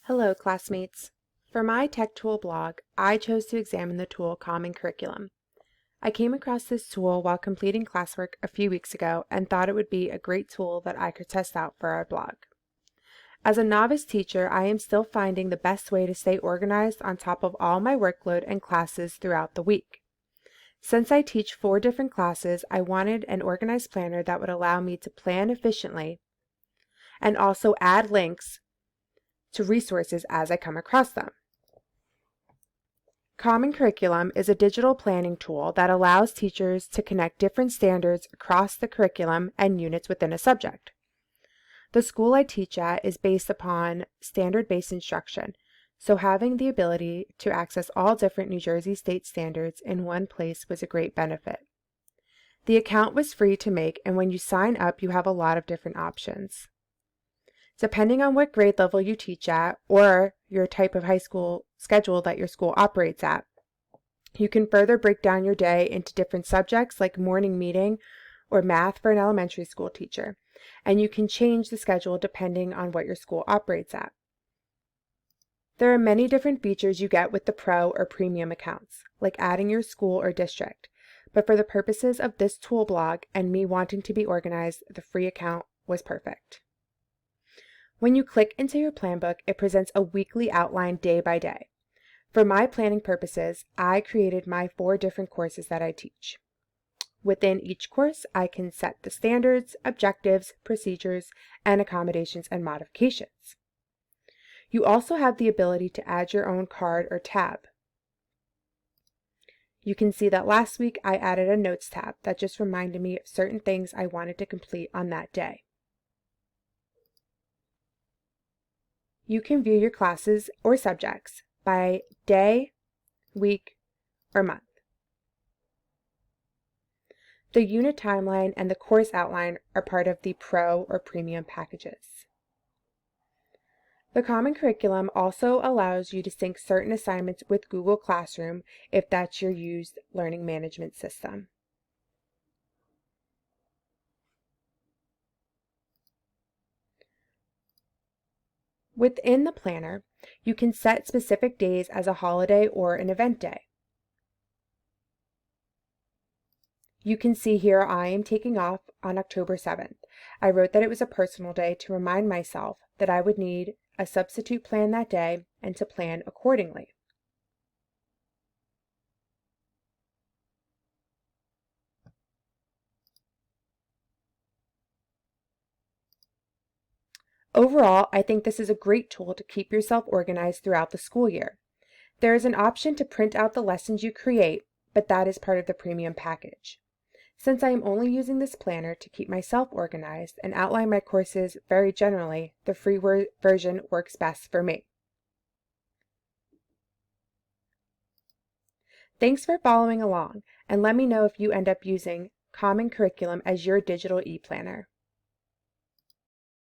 Hello, classmates. For my Tech Tool blog, I chose to examine the tool Common Curriculum. I came across this tool while completing classwork a few weeks ago and thought it would be a great tool that I could test out for our blog. As a novice teacher, I am still finding the best way to stay organized on top of all my workload and classes throughout the week. Since I teach 4 different classes, I wanted an organized planner that would allow me to plan efficiently and also add links to resources as I come across them. Common Curriculum is a digital planning tool that allows teachers to connect different standards across the curriculum and units within a subject. The school I teach at is based upon standard-based instruction, so having the ability to access all different New Jersey state standards in one place was a great benefit. The account was free to make, and when you sign up, you have a lot of different options. Depending on what grade level you teach at or your type of high school schedule that your school operates at, you can further break down your day into different subjects like morning meeting or math for an elementary school teacher, and you can change the schedule depending on what your school operates at. There are many different features you get with the Pro or Premium accounts, like adding your school or district, but for the purposes of this tool blog and me wanting to be organized, the free account was perfect. When you click into your plan book, it presents a weekly outline day by day. For my planning purposes, I created my 4 different courses that I teach. Within each course, I can set the standards, objectives, procedures, and accommodations and modifications. You also have the ability to add your own card or tab. You can see that last week I added a notes tab that just reminded me of certain things I wanted to complete on that day. You can view your classes or subjects by day, week, or month. The unit timeline and the course outline are part of the Pro or Premium packages. The Common Curriculum also allows you to sync certain assignments with Google Classroom if that's your used learning management system. Within the planner, you can set specific days as a holiday or an event day. You can see here I am taking off on October 7th. I wrote that it was a personal day to remind myself that I would need a substitute plan that day and to plan accordingly. Overall, I think this is a great tool to keep yourself organized throughout the school year. There is an option to print out the lessons you create, but that is part of the premium package. Since I am only using this planner to keep myself organized and outline my courses very generally, the free version works best for me. Thanks for following along, and let me know if you end up using Common Curriculum as your digital e-planner.